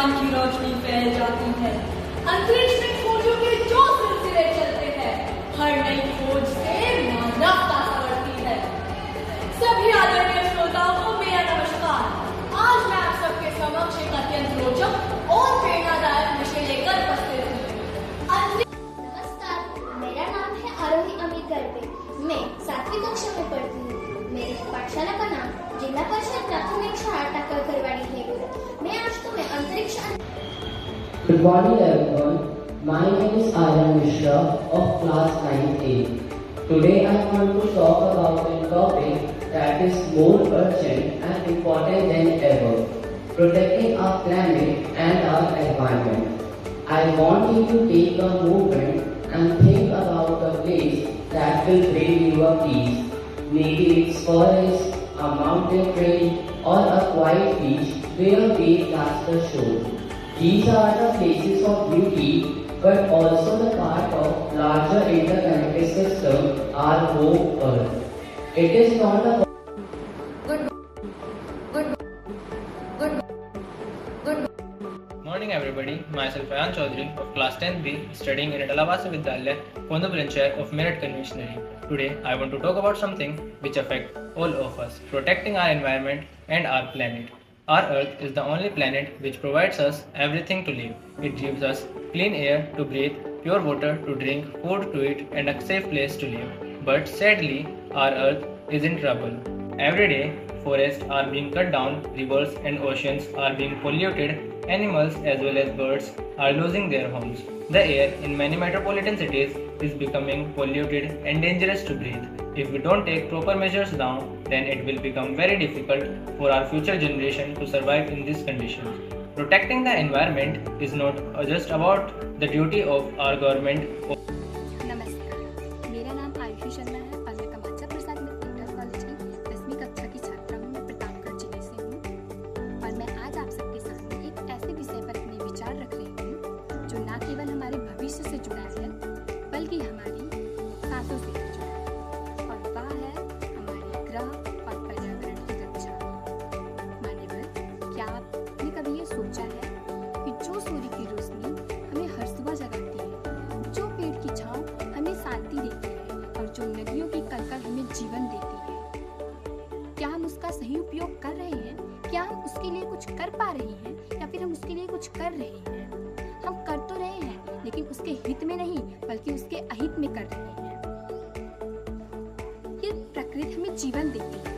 ज्ञान की रोशनी फैल जाती है। अंतरिक्ष में खोजों के जो सिलसिले चलते हैं, हर नई खोज से मानवता संवरती है। सभी आदरणीय श्रोताओं को मेरा नमस्कार। आज मैं आप सबके समक्ष एक अत्यंत रोचक और प्रेरणादायक विषय लेकर उपस्थित हूँ। नमस्कार, मेरा नाम है आरोही अमित गर्वे। मैं 7वीं कक्षा में पढ़ती हूँ। मेरी पाठशाला का नाम जिला परिषद प्राथमिक शाळा टाकरकरवाडी है। मैं आज तुम्हें अंतरिक्ष। Good morning everyone. My name is Aryan Mishra of class 9A. Today I want to talk about a topic that is more urgent and important than ever: protecting our planet and our environment. I want you to take a moment and think about a place that will bring you a peace. Maybe it's forest, a mountain trail, or a quiet beach where waves cast a shore. These are the places of beauty, but also the part of larger interconnected system, our home Earth. It is not a Morning everybody, myself Ayan Chaudhary of class 10B studying in Dalabasa Vidyalaya, Konda Branch of Merit Conventionary. Today I want to talk about something which affects all of us, protecting our environment and our planet. Our Earth is the only planet which provides us everything to live. It gives us clean air to breathe, pure water to drink, food to eat and a safe place to live. But sadly, our Earth is in trouble. Every day, forests are being cut down, rivers and oceans are being polluted, animals as well as birds are losing their homes. The air in many metropolitan cities is becoming polluted and dangerous to breathe. If we don't take proper measures now, then it will become very difficult for our future generation to survive in these conditions. Protecting the environment is not just about the duty of our government. नमस्कार, मेरा नाम आयुषी शर्मा है और मैं कमाचा प्रसाद inter college की 10वीं कक्षा की छात्रा हूँ। मैं प्रतापगढ़ जिले से हूँ और मैं आज आप सबके सामने एक ऐसे विषय पर अपने विचार रख रही हूँ जो न केवल हमारे भविष्य से जुड़ा है बल्कि हमारी सांसों से भी जुड़ा है, और वह है हमारे ग्रह और पर्यावरण की रक्षा। मान्यवर, क्या आपने कभी ये सोचा है कि जो सूर्य की रोशनी हमें हर सुबह जगाती है, जो पेड़ की छांव हमें शांति देती है और जो नदियों की कलकल हमें जीवन देती है, क्या हम उसका सही उपयोग कर रहे हैं? क्या हम उसके लिए कुछ कर पा रहे हैं या फिर हम उसके लिए कुछ कर रहे हैं? हम कर तो रहे हैं लेकिन उसके हित में नहीं बल्कि उसके अहित में कर रहे हैं। ये प्रकृति हमें जीवन देती है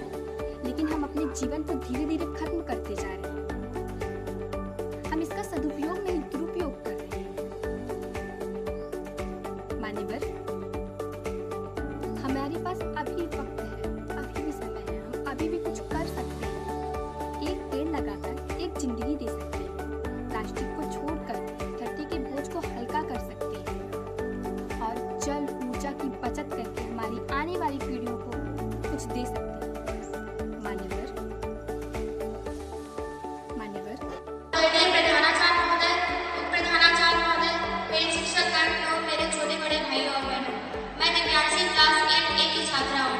लेकिन हम अपने जीवन को धीरे धीरे खत्म करते जा रहे हैं। हम इसका सदुपयोग नहीं दुरुपयोग कर रहे हैं। मान्यवर, हमारे पास अभी वक्त है, अभी भी समय है, हम अभी भी कुछ कर सकते हैं। एक पेड़ लगाकर एक जिंदगी दे सकते हैं। प्लास्टिक को छोड़कर धरती के बोझ को हल्का कर सकते हैं और जल ऊर्जा की बचत करके हमारी आने वाली पीढ़ियों को कुछ दे सकते हैं। मान्यवर, आदरणीय प्रधानाचार्य महोदय, उप प्रधानाचार्य महोदय, मेरे शिक्षकगण एवं मेरे छोटे बड़े भाई और बहनों, मैं दिव्यांशी क्लास 8A की छात्रा हूँ।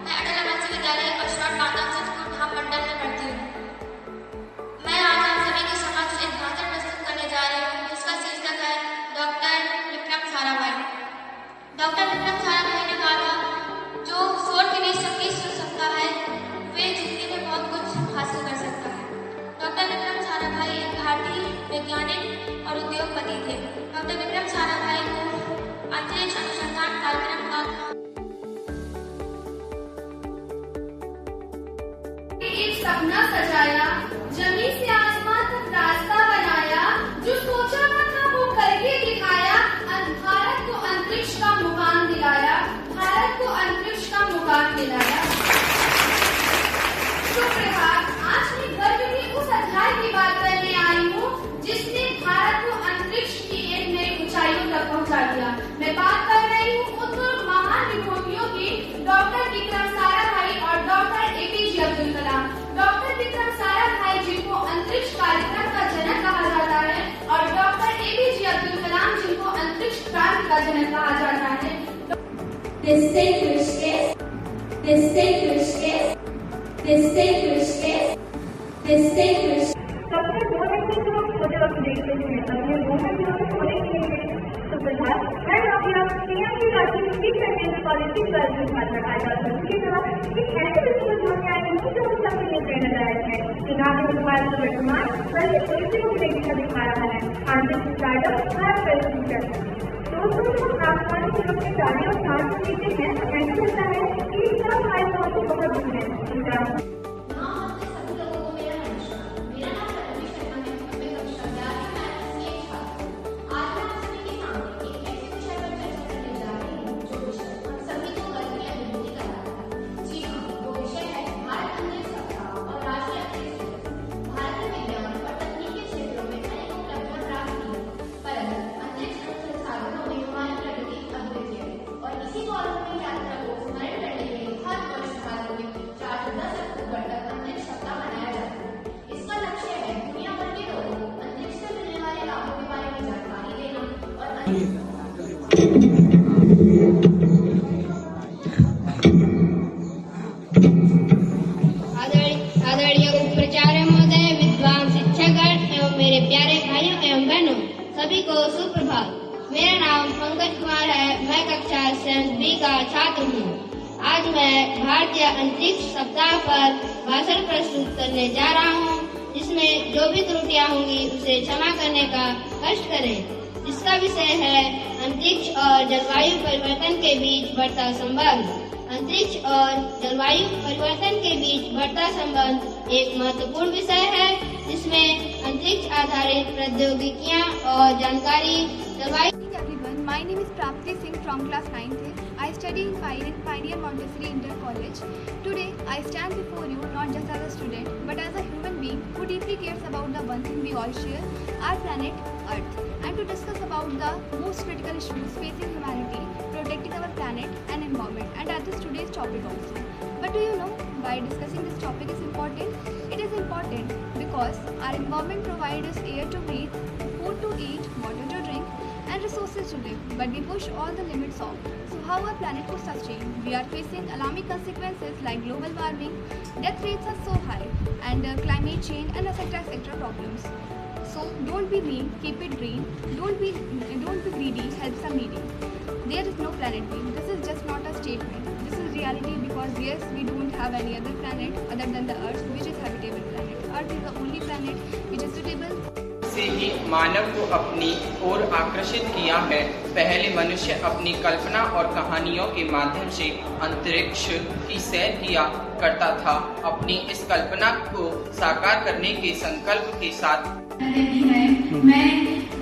मैं अटल मत्स्य विद्यालय अशरफ बांधा चित्रकूट धाम मंडल में पढ़ती हूँ। मैं आज आप सभी के समक्ष एक भाषण प्रस्तुत करने जा रही हूँ जिसका शीर्षक है डॉक्टर विक्रम साराभाई। डॉक्टर विक्रम साराभाई ने कहा था, जो शोर के बीच संगीत सुन सकता है वे जिंदगी में बहुत कुछ हासिल कर सकता है। डॉक्टर विक्रम साराभाई एक भारतीय वैज्ञानिक और उद्योगपति थे। डॉक्टर विक्रम साराभाई को अंतरिक्ष अनुसंधान कार्यक्रम का एक सपना सजाया, जमीन से आसमान तक रास्ता बनाया, जो सोचा न था वो करके दिखाया। भारत को अंतरिक्ष का मुकाम दिलाया, भारत को अंतरिक्ष का मुकाम दिलाया। सुप्रभात, आज मैं गर्व के उस अध्याय की बात करने आई हूँ जिसने भारत को अंतरिक्ष की एक नई ऊंचाइयों तक पहुँचा दिया। मैं बात कर रही हूँ उन दो महान विभूतियों की, डॉक्टर विक्रम साराभाई और doctor APJ Abdul Kalam. Doctor Vikram Sarabhai जिनको अंतरिक्ष कार्यक्रम का जनक कहा जाता है और डॉक्टर APJ अब्दुल कलाम जिनको अंतरिक्ष क्रांति का जनक कहा जाता है। distinguished सोते वक्त देखते हैं अपने मोहन की ओर सोने के लिए। तो फिलहाल मैं राबिया पीएम की राशि की सेकेंडरी कॉलेज की 12वीं छात्रा आज आप सभी की तरह एक ऐसे विषय पर जोड़ने आई हूँ जो हम सबके लिए प्रेरणादायक है। चुनाव के मोबाइल का वर्तमान बल्कि परिस्थितियों की देखने दिखा रहा है। आंतरिक स्टार्टअप भारत फ्यूचर। दोस्तों हम आसमान की तरफ से गाड़ी और सांस लेते हैं ऐसा लगता है कि इस तरह हमारे पहुंच से बहुत दूर है। आदरणीय उपाचार्य महोदय, विद्वान शिक्षकगण एवं मेरे प्यारे भाइयों एवं बहनों, सभी को सुप्रभात। मेरा नाम पंकज कुमार है। मैं कक्षा 7B का छात्र हूँ। आज मैं भारतीय अंतरिक्ष सप्ताह पर भाषण प्रस्तुत करने जा रहा हूँ, जिसमें जो भी त्रुटियां होंगी उसे क्षमा करने का कष्ट करें। इसका विषय है अंतरिक्ष और जलवायु परिवर्तन के बीच बढ़ता संबंध। अंतरिक्ष और जलवायु परिवर्तन के बीच बढ़ता संबंध एक महत्वपूर्ण विषय है, जिसमें अंतरिक्ष आधारित प्रौद्योगिकियां और जानकारी जलवायु। Everyone, my name is Prapti Singh from class 9th. I study in Pioneer Montessori Inter College. Today, I stand before you not just as a student, but as a human being who deeply cares about the one thing we all share, our planet Earth, and to discuss about the most critical issues facing humanity, protecting our planet and environment, and that is today's topic also. But do you know why discussing this topic is important? It is important because our environment provides us air to breathe, food to eat, water to drink, and resources to live, but we push all the limits off. So how our planet could sustain? We are facing alarming consequences like global warming, death rates are so high, and climate change and etc. problems. So don't be mean, keep it green. Don't be greedy, help some needy. There is no planet B. This is just not a statement. This is reality because yes, we don't have any other planet other than the Earth, which is habitable planet. Earth is the only planet which is suitable. से ही मानव को अपनी ओर आकर्षित किया है। पहले मनुष्य अपनी कल्पना और कहानियों के माध्यम से अंतरिक्ष की सैर किया करता था। अपनी इस कल्पना को साकार करने के संकल्प के साथ मैं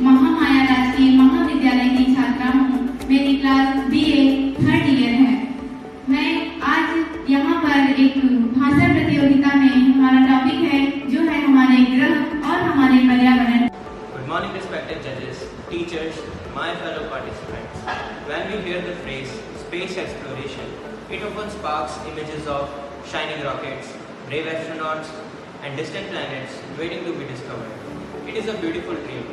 महामाया राजकीय महाविद्यालय की छात्रा हूँ। मेरी क्लास BA 3rd ईयर है। मैं आज यहाँ पर एक भाषण प्रतियोगिता में हमारा टॉपिक है जो है हमारे ग्रह और हमारे पर्यावरण। Good morning, respected judges, teachers, my fellow participants. When we hear the phrase space exploration, it often sparks images of shining rockets, brave astronauts, and distant planets waiting to be discovered. It is a beautiful dream,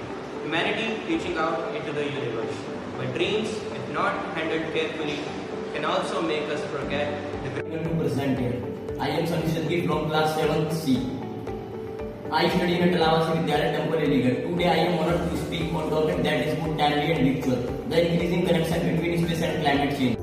humanity reaching out into the universe. But dreams, if not handled carefully, can also make us forget the to present here. I am Sunny Shetty from class 7C. I study in Dalawasi Vidyalaya Temple, Aligarh. Today I am honored to speak on topic that is both timely and ritual, the increasing connection between space and climate change.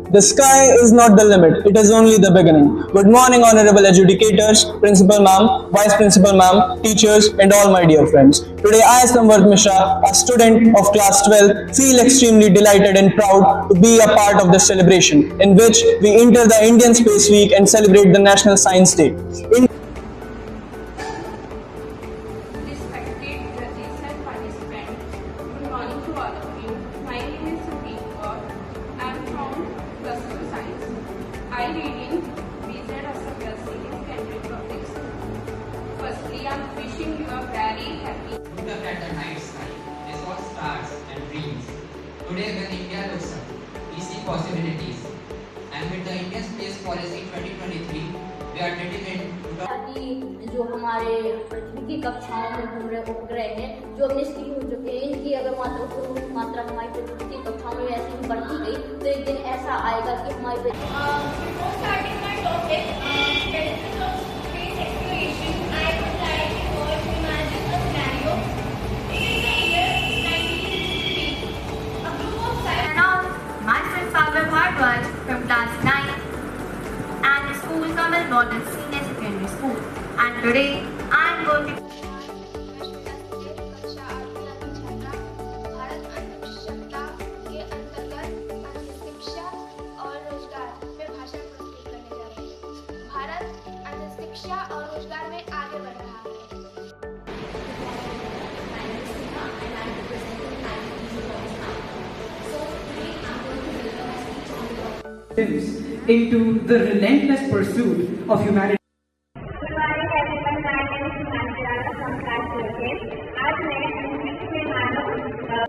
The sky is not the limit, it is only the beginning. Good morning, honorable educators, principal ma'am, vice principal ma'am, teachers, and all my dear friends. Today I, Samvardh Mishra, a student of class 12, feel extremely delighted and proud to be a part of this celebration, in which we enter the Indian Space Week and celebrate the National Science Day. Respected judges and participants, good morning to all of you. My name is Sudeep Kaur. I am from Plus2 Science. I read in BZ SFLC in Cambridge Topics. Firstly, I am wishing you a very happy. Look at the night sky. They saw stars and dreams. Today, when India looks up, we see possibilities. And with the Indian Space Policy 2023, we are dedicated to जो हमारे पृथ्वी की कक्षाओं में घूम रहे उपग्रह हैं जो अब निष्क्रिय हो चुके हैं, इनकी अगर मात्रा हमारी पृथ्वी की कक्षाओं में ऐसे ही बढ़ती गई तो एक दिन ऐसा आएगा कि हमारे was from class 9 and school Kamal Model Senior Secondary School, and today I am going to Bharat अंतरिक्षता के अंतर्गत अंतरिक्षा और रोजगार में भाषण प्रस्तुत करने जा रही हूँ। भारत अंतरिक्षा और रोजगार में आगे बढ़ रहा है। into the relentless pursuit of humanity.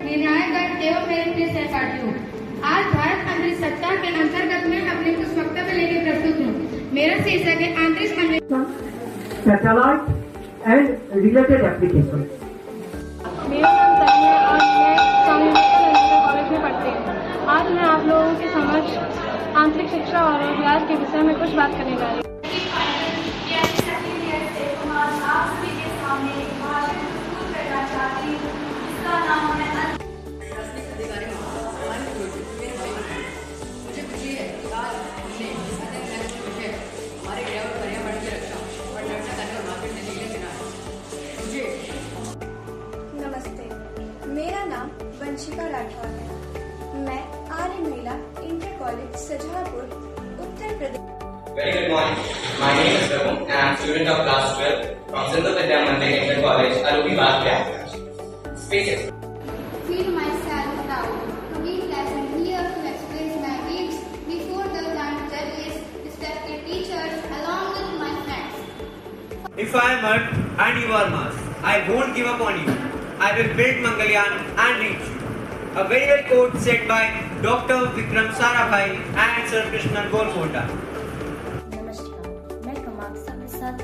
निर्णायक एवं मेरे प्रिय सहपाठियों, आज भारत अंतरिक्ष सप्ताह के अंतर्गत मैं अपने कुछ वक्तव्य लेकर प्रस्तुत हूँ। मेरा शीर्षक है अंतरिक्ष अन्वेषण, Satellite and related applications. मेरा नाम तन्मय है और मैं स्वामी विवेकानंद कॉलेज में पढ़ती हूँ। आज मैं आप लोगों के समक्ष आंतरिक शिक्षा और रोजगार के विषय में कुछ बात करने जा रही हूँ। नमस्ते, मेरा नाम वंशिका राठौर है। मैं आर्य महिला inter college सजहापुर, Uttar Pradesh. Very good morning. My name is Raghu and I am student of class 12 from Sindhu Vidya Mandir Inter College, Alubibad, Prayagraj. Space. Feel myself proud to be present here to express my views before the learned judges, respected teachers, along with my friends. If I am Earth and you are Mars, I won't give up on you. I will build Mangalyaan and reach you. A very well quote said by Dr. Vikram Sarabhai and Sir Krishnan Golconda. नमस्कार, मैं कमाक्षा प्रसाद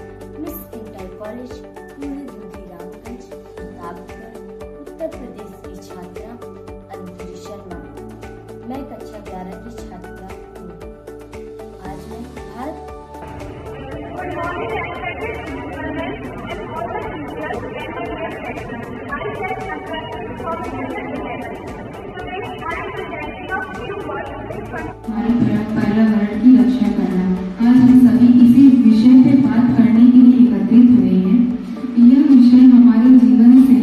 मिस inter college Ramganj Pratapgarh Uttar Pradesh की छात्रा अंजलि शर्मा। मैं कक्षा 11 की छात्रा हूँ। आज मैं भारत पर्यावरण की रक्षा करना। आज हम सभी इसी विषय पे बात करने के लिए एकत्रित हुए हैं। यह विषय हमारे जीवन से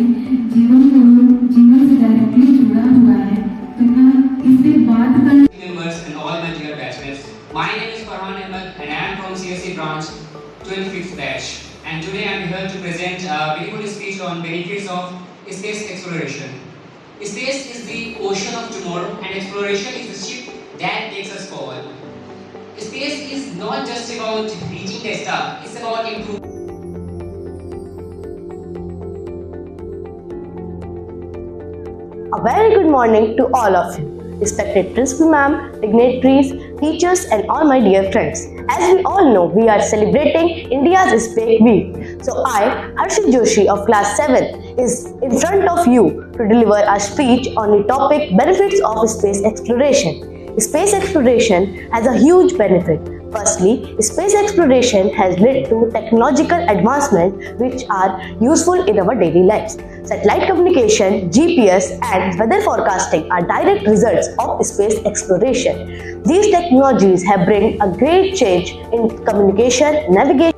डायरेक्टली जुड़ा हुआ है, तथा इस पे बात करने members and all my dear batchmates. My name is Farhan Ahmed and I am from CSE branch 25th batch. And today I am here to present a beautiful speech on benefits of space exploration. Space is the ocean of tomorrow and exploration is the ship that takes us forward. Space is not just about reaching the star, it's about improving. A very good morning to all of you, respected principal ma'am, dignitaries, teachers and all my dear friends. As we all know, we are celebrating India's Space Week. So I, Harshit Joshi of class 7 is in front of you to deliver a speech on the topic benefits of space exploration. Space exploration has a huge benefit. Firstly, space exploration has led to technological advancements which are useful in our daily lives. Satellite communication, GPS and weather forecasting are direct results of space exploration. These technologies have brought a great change in communication, navigation.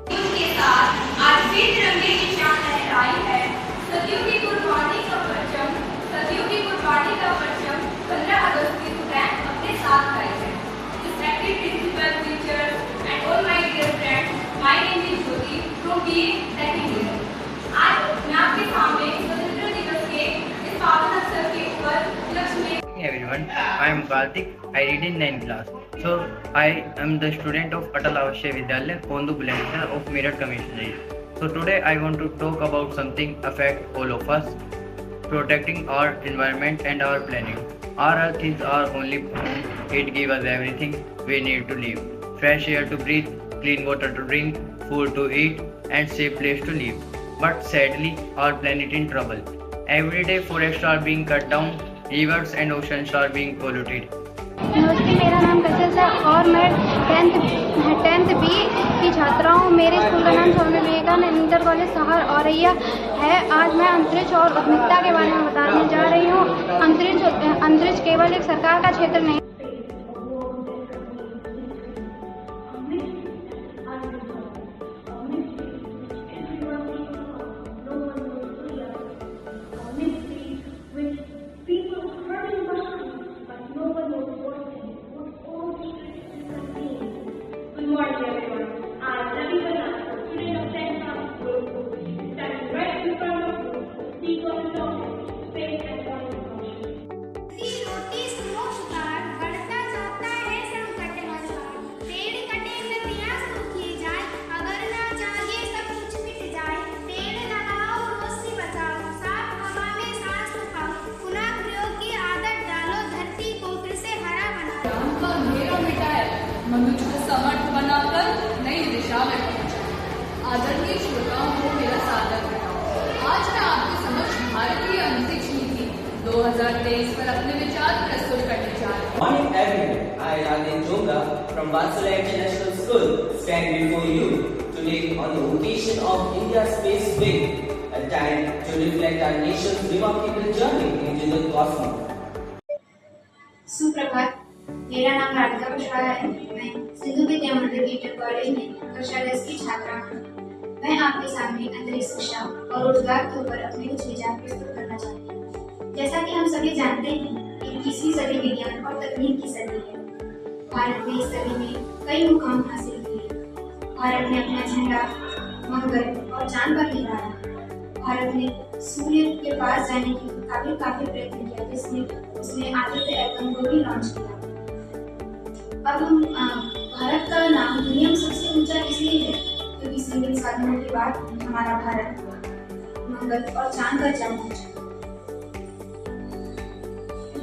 Everyone, I am Karthik. I read in 9th class. So I am the student of Atal Avashya Vidyalaya, Kondu Bulandshahr of Meerut Commissionerate. So today I want to talk about something affect all of us, protecting our environment and our planning. Our earth is our only home. It gives us everything we need to live. Fresh air to breathe, clean water to drink, food to eat and safe place to live. But sadly, our planet in trouble. Every day forests are being cut down, rivers and oceans are being polluted. नमस्ते, मेरा नाम कशिश है और मैं 10th B की छात्रा हूँ। मेरे स्कूल का नाम स्वामी विवेकानंद इंटर कॉलेज सहर औरैया है। आज मैं अंतरिक्ष और उद्यमिता के बारे में बताने जा रही हूँ। अंतरिक्ष केवल एक सरकार का क्षेत्र नहीं आदरणीय श्रोताओं को मेरा सादर प्रणाम। आज मैं आपके समक्ष भारतीय अंतरिक्ष नीति 2023 पर अपने विचार प्रस्तुत करने जा रहा हूँ। Morning everyone, I Rajesh Jonga from Vatsala International School stand before you today on the occasion of India's Space Week, a time to reflect our nation's remarkable journey into the cosmos. सुप्रभात, मेरा नाम राधिका कुशवाहा है। मैं सिंधु विद्या मंदिर inter college में कक्षा 10 की छात्रा हूँ। मैं आपके सामने अंतरिक्ष शिक्षा और रोजगार के ऊपर अपने कुछ विचार प्रस्तुत करना चाहती हूँ। जैसा कि हम सभी जानते हैं, 21वीं सदी विज्ञान और तकनीक की सदी है। भारत ने इस सदी में कई मुकाम हासिल किए। भारत ने अपना झंडा मंगल और चांद पर लहराया। भारत ने सूर्य के पास जाने की काफी प्रयत्न किया, जिसमें उसने आदित्य एटम को भी लॉन्च किया। अब हम भारत का नाम दुनिया में सबसे ऊंचा इसलिए है क्योंकि सीमित साधनों के बाद हमारा भारत मंगल और चांद पर जा पहुंचा।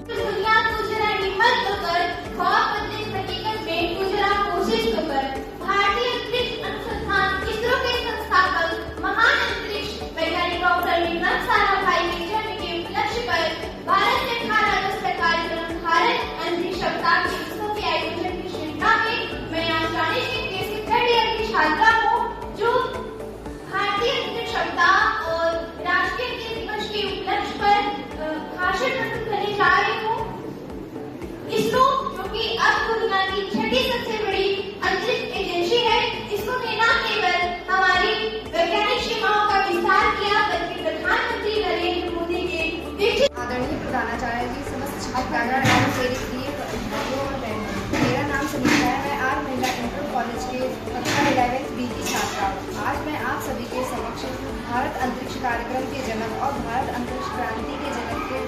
दुनिया को जरा हिम्मत कर ख्वाब बदले हकीकत में को जरा कोशिश कर। भारतीय अंतरिक्ष अनुसंधान इसरो के संस्थापक महान अंतरिक्ष वैज्ञानिक डॉक्टर विक्रम साराभाई के जन्म के उपलक्ष्य पर भारत ने 18 अगस्त का कार्यक्रम भारत अंतरिक्ष सप्ताह के उत्सव के आयोजन की श्रृंखला में मैं आज रानी सिंह के 3rd ईयर की छात्रा हूँ, जो भारतीय अंतरिक्ष सप्ताह और राष्ट्रीय अंतरिक्ष दिवस के उपलक्ष्य पर भाषण प्रस्तुत करने जा रही हूँ। इसरो, जो कि अब दुनिया की 6ठी सबसे बड़ी अंतरिक्ष एजेंसी है, इसको ने न केवल हमारी वैज्ञानिक सीमाओं का विस्तार किया, बल्कि प्रधानमंत्री नरेंद्र मोदी के आदरणीय प्रधानाचार्य जी, समस्त छात्रागण एवं मेरे प्रिय भाइयों और बहनों, मेरा नाम समीक्षा है। मैं आर महिला इंटर कॉलेज के कक्षा 11th B की छात्रा हूँ। आज मैं आप सभी के समक्ष भारत अंतरिक्ष कार्यक्रम के जनक और भारत अंतरिक्ष क्रांति के जनक के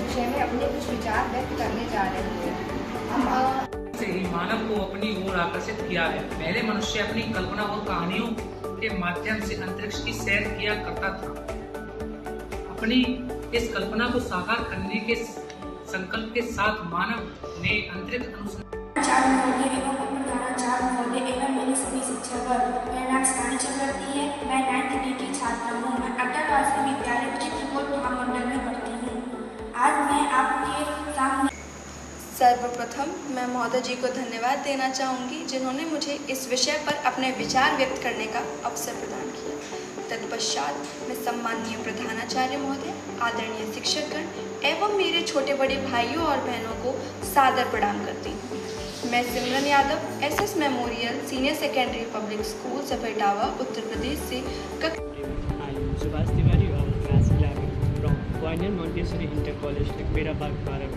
विषय में अपने कुछ विचार व्यक्त करने जा रही हूँ। से ही मानव को अपनी ओर आकर्षित किया है। पहले मनुष्य अपनी कल्पना और कहानियों के माध्यम से अंतरिक्ष की सैर किया करता था। अपनी इस कल्पना को साकार करने के संकल्प के साथ मानव ने अंतरिक्ष अनुसंधान मेरी सभी शिक्षक मेरा नाम सानी चक्रवर्ती है। मैं 9th D की छात्रा हूँ। मैं अटल वासवी विद्यालय चित्रकूट महामंडल में पढ़ती हूँ। आज मैं आपके सामने सर्वप्रथम मैं महोदय जी को धन्यवाद देना चाहूँगी, जिन्होंने मुझे इस विषय पर अपने विचार व्यक्त करने का अवसर प्रदान किया। तत्पश्चात मैं सम्माननीय प्रधानाचार्य महोदय, आदरणीय शिक्षकगण एवं मेरे छोटे बड़े भाइयों और बहनों को सादर प्रणाम करती हूँ। मैं Simran Yadav, SS memorial senior secondary public school Safetawa, Uttar Pradesh से Subhash Tiwari of class 11 from Pioneer Montessori Inter College, Likbirabad, Bharat.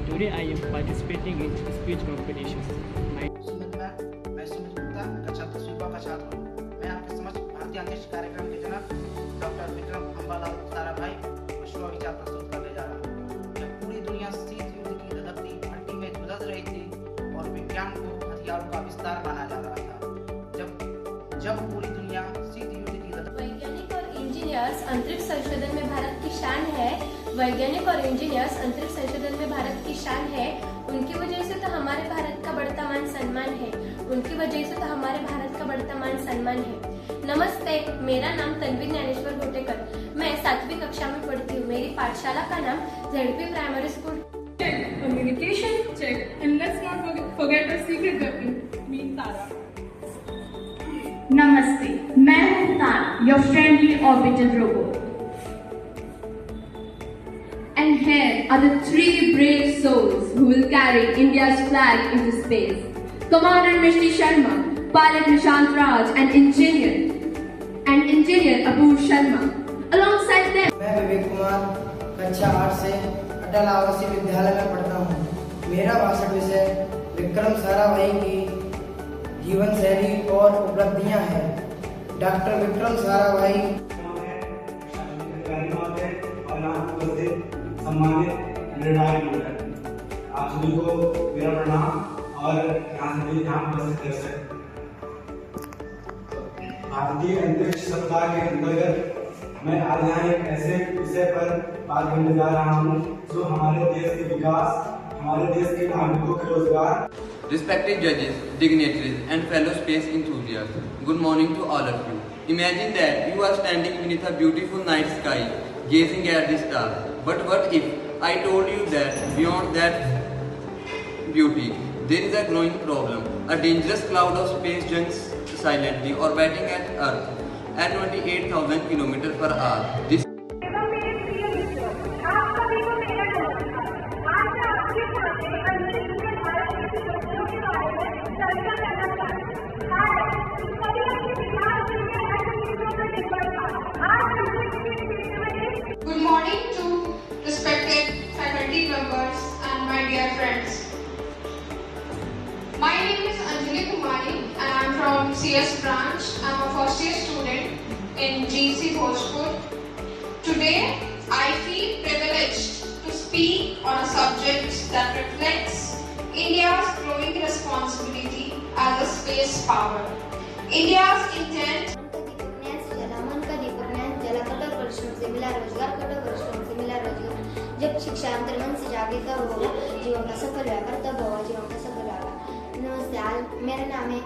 Today I am participating in speech competition. मैं सुमित गुप्ता कक्षा 10वीं का छात्र हूँ। मैं आपके समक्ष भारतीय अंतरिक्ष कार्यक्रम के जनक डॉक्टर विक्रम अम्बालाल साराभाई विश्व विचार प्रस्तुत करने जा रहा हूँ। जब पूरी दुनिया शीत युद्ध की धधकती भट्टी में झुलस रही थी और विज्ञान को हथियारों का विस्तार माना जा रहा था, जब पूरी दुनिया शीत युद्ध की वैज्ञानिक और इंजीनियर्स अंतरिक्ष संशोधन में भारत की शान है। वैज्ञानिक और इंजीनियर्स अंतरिक्ष संशोधन में भारत की शान है। उनकी वजह से तो हमारे भारत का बढ़ता मान सम्मान है। उनकी वजह से तो हमारे भारत का बढ़ता मान सम्मान है। नमस्ते, मेरा नाम तन्वी ज्ञानेश्वर गोटेकर। मैं 7वीं कक्षा में पढ़ती हूँ। मेरी पाठशाला का नाम ZP primary school. Communication check, and let's not forget the secret weapon, me Tara. Namaste, मैं हूँ तारा, your friendly orbital robot. And here are the 3 brave souls who will carry India's flag into space. Commander Mishti Sharma, pilot Nishant Raj, and engineer Apur Sharma. Alongside them, मैं विवेक कुमार कक्षा 8 से अटल आवासीय विद्यालय में पढ़ता हूँ। मेरा भाषण विषय विक्रम साराभाई की जीवन शैली और उपलब्धियाँ हैं। डॉक्टर विक्रम साराभाई सम्मानित निर्णायक मंडल, आप सभी को मेरा प्रणाम और यहाँ उपस्थित कर सकते। भारतीय अंतरिक्ष सप्ताह के अंतर्गत मैं आज यहाँ एक ऐसे विषय पर बात करने जा रहा हूँ जो हमारे देश के विकास, हमारे देश के नागरिकों के रोजगार। Respected judges, dignitaries and fellow space enthusiasts, good morning to all of you. Imagine that you are standing beneath a beautiful night sky, gazing at the stars. But what if I told you that beyond that beauty, there is a growing problem? A dangerous cloud of space junk silently orbiting at Earth at 28,000 km per hour. This Good morning to respected faculty members and my dear friends. My name is Anjali Kumari and I am from CS branch. I am a first year student in GC Bhojpur. Today I feel privileged to speak on a subject that reflects India's growing responsibility as a space power. India's intent जब शिक्षा अंतर्मन से जागे तब होगा जीवन का सफल व्यापार, तब होगा जीवन का सफल व्यापार। नमस्ते, आज मेरा नाम है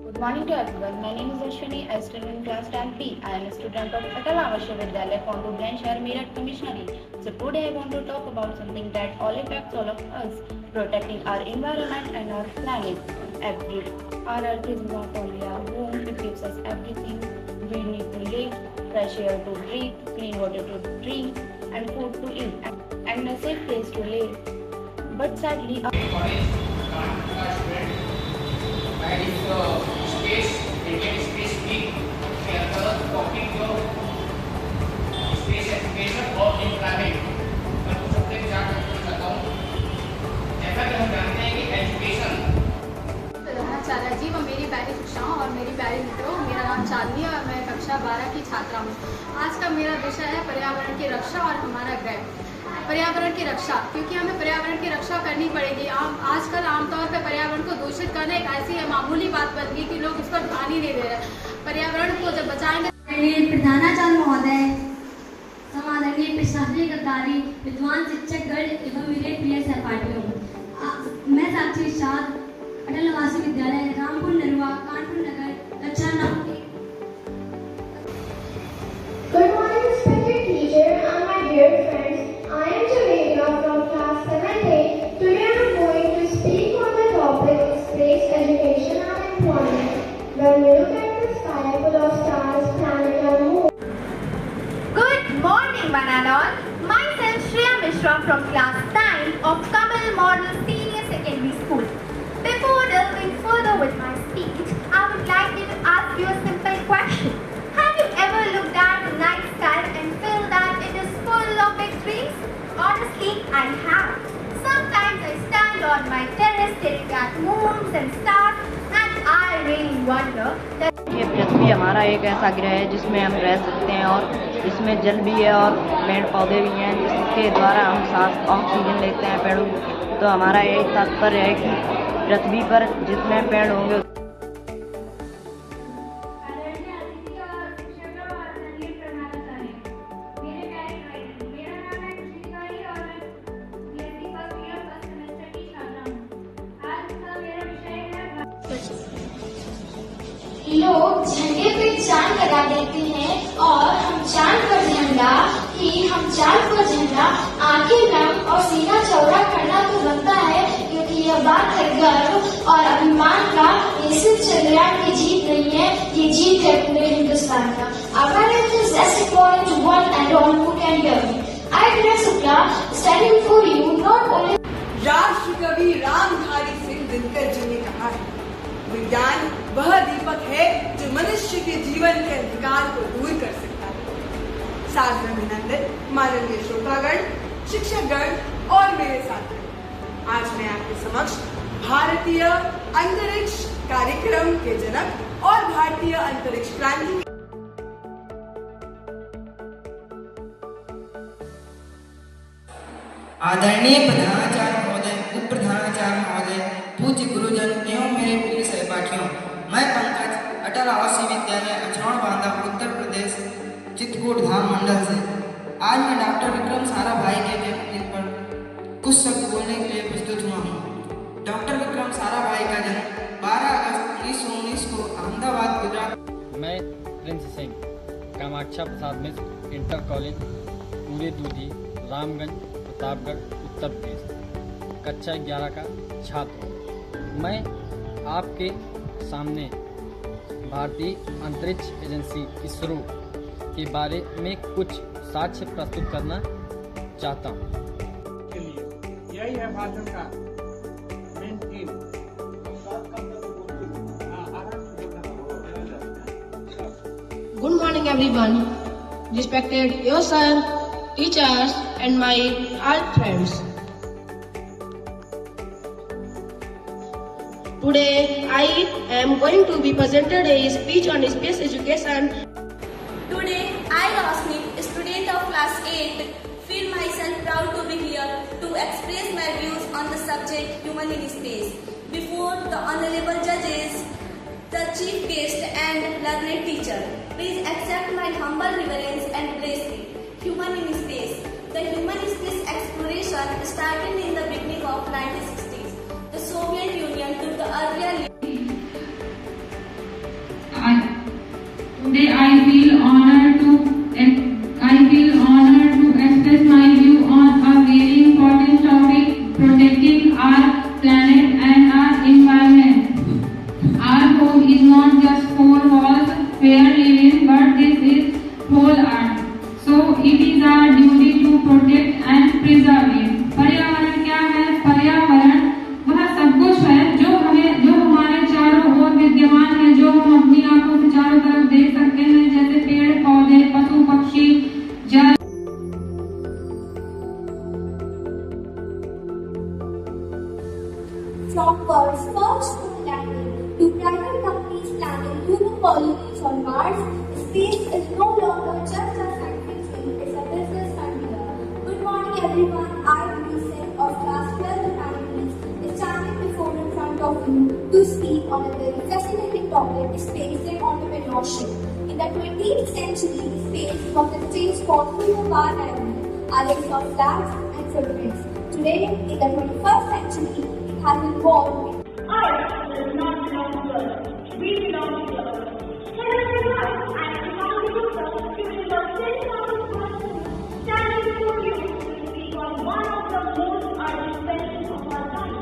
Good morning to everyone. My name is Ashwini. I study in class 10B. I am a student of Atal Avashya Vidyalaya, Kondu branch, Meerut Commissionary. So today I want to talk about something that all affects all of us, protecting our environment and our planet. Our earth is not only our home, it gives us everything we need to live, fresh air to breathe, clean water to drink, and food to eat, and a safe place to live. But sadly, space, Indian Space Week के अंतर्गत topic जो space education और employment मैं कुछ अपने विचार व्यक्त करता हूँ। जैसा कि हम जानते हैं कि एजुकेशन प्रधानाचार्य जी व मेरी प्यारी शिक्षाओं और मेरी प्यारी मित्रों, मेरा नाम चांदनी और मैं कक्षा 12 की छात्रा हूँ। आज का मेरा विषय है पर्यावरण की रक्षा और हमारा ग्रह। पर्यावरण की रक्षा, क्योंकि हमें पर्यावरण की रक्षा करनी पड़ेगी। आजकल आमतौर पर पर्यावरण को दूषित करना एक ऐसी मामूली बात बन गई कि लोग इस पर ध्यान ही नहीं दे रहे। पर्यावरण को जब बचाएंगे। प्रधानाचार्य महोदय, समादरणीय प्रशासनिक अधिकारी, विद्वान शिक्षकगण एवं मेरे प्रिय सहपाठियों, मैं साक्षी शाद अटल आवासीय विद्यालय रामपुर नरवा कानपुर नगर कक्षा 9। Good morning, respected teacher and my dear friends. I am Javeda from class 7A. Today I am going to speak on the topic space education and employment. When we look at the sky full of stars, planets and moon. Good morning, one and all. Myself Shreya Mishra from class 9 of Kamal Model Senior Secondary School. Before delving further with my speech, I would like to ask you a simple question. Have you ever looked at the night sky and feel that it is full of big dreams? Honestly, I have. Sometimes I stand on my terrace staring at moons and stars and I really wonder that ये पृथ्वी हमारा एक ऐसा ग्रह है जिसमें हम रह सकते हैं और इसमें जल भी है और पेड़ पौधे भी हैं जिसके द्वारा हम सांस ऑक्सीजन लेते हैं पेड़ों। तो हमारा यही तात्पर्य है कि पृथ्वी पर जितने पेड़ होंगे लोग झंडे पे चांद लगा देते हैं और हम चांद पर झंडा आंखें नम और सीना चौड़ा करना तो बनता है, क्योंकि यह बात है गर्व और अभिमान का। ये सिर्फ चंद्रयान की जीत नहीं है, ये जीत है पूरे हिंदुस्तान का। Our parents is less important to one and all who can hear me. I, Vinay Shukla, standing before you, not only राष्ट्र कवि रामधारी सिंह दिनकर जी ने कहा है, विज्ञान वह दीपक है जो मनुष्य के जीवन के अंधकार को दूर कर सकता है। सादर अभिनंदन माननीय श्रोतागण, शिक्षकगण और मेरे साथी। आज मैं आपके समक्ष भारतीय अंतरिक्ष कार्यक्रम के जनक और भारतीय अंतरिक्ष क्रांति आदरणीय प्रधानाचार्य महोदय, उप प्रधानाचार्य महोदय, पूज्य गुरुजन एवं मेरे प्रिय सहपाठियों, मैं पंकज अटल आवासीय विद्यालय अछौड़ बांदा उत्तर प्रदेश चित्रकूट धाम मंडल से आज मैं डॉक्टर विक्रम साराभाई के जन्मदिन पर कुछ शब्द बोलने के लिए प्रस्तुत हुआ हूँ। डॉक्टर विक्रम साराभाई का जन्म 12 अगस्त 1919 को अहमदाबाद गुजरात। मैं Prince Singh, Kamaksha Prasad Mishra inter college, पूरे दूधी, रामगंज, प्रतापगढ़, उत्तर प्रदेश, कक्षा 11 का छात्र हूँ। मैं आपके सामने भारतीय अंतरिक्ष एजेंसी इसरो के बारे में कुछ साक्ष्य प्रस्तुत करना चाहता हूँ। यही है भाषण का main theme. Good morning everyone, respected your sir, teachers and my all friends. Today I am going to be presented a speech on space education. Today, I, Rosni, student of class 8, feel myself proud to be here to express my views on the subject human in space. Before the honorable judges, the chief guest and learned teacher, please accept my humble reverence and bless me. Human in space. The human space exploration started in the beginning of 1960s. The Soviet Union took the earlier Today I feel honored to express my view on a very important topic: protecting our planet and our environment. Our home is not just four walls where we live, but this is whole earth. So it is our duty to protect and preserve it. पर्यावरण क्या है? पर्यावरण वह सब कुछ है जो हमारे चारों ओर विद्यमान है, जो हम अपनी आंखों से चारों तरफ देख सकते हैं, जैसे पेड़ पौधे, पशु पक्षी, जल। From world's first moon landing to private companies planning human colonies on Mars, space is no longer just a scientific dream, it's a business idea. Good morning everyone, I am Singh of class 12 humanities, standing before in front of you to speak on a very fascinating topic, space and entrepreneurship. In the 20th century, space was a stage for our enemy, allies of flags and footprints. Today, in the 21st century, it has evolved. Earth does not belong to us. We belong to the earth. Hello everyone, I am Shivani Gupta, student of St. Thomas School, standing before you to speak on one of the most urgent questions of our time.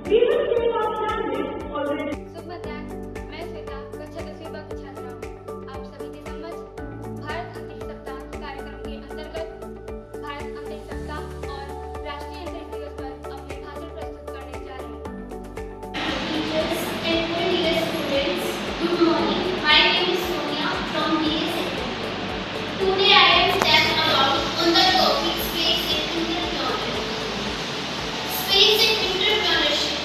We will save our planet already. सुप्रभात, मैं श्वेता, कक्षा 10वीं का छात्रा हूँ। आप सभी के समक्ष भारत अंतरिक्ष सप्ताह कार्यक्रम के अंतर्गत भारत अंतरिक्ष सप्ताह और राष्ट्रीय अंतरिक्ष दिवस पर अपने भाषण प्रस्तुत करने जा रहे हैं। Teachers and dear students, good morning. My name is Sonia from BA Secondary. Today I am telling about on the topic space and entrepreneurship. Space and entrepreneurship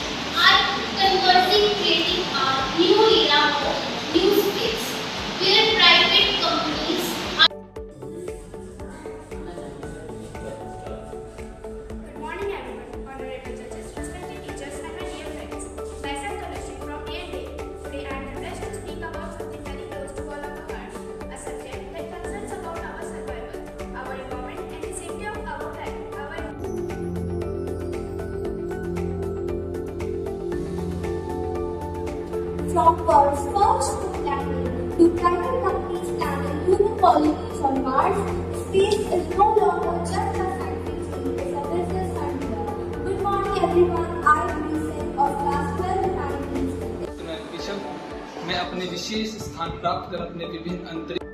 are conversing, creating a new era of new space, where private companies are. Good morning everyone, honorable judges, respected teachers and my dear friends. Myself Tanushree from A&A. Today I am privileged to speak about something very close to all of our hearts, a subject that concerns about our survival, our environment and the safety of our planet. From world's first moon landing to private companies planning human colonies on Mars, space is no longer just a scientific dream, it's a business idea. Good morning everyone, I am Singh of class 12 humanities. मैं अपने विशेष स्थान प्राप्त कर अपने विभिन्न अंतरिक्ष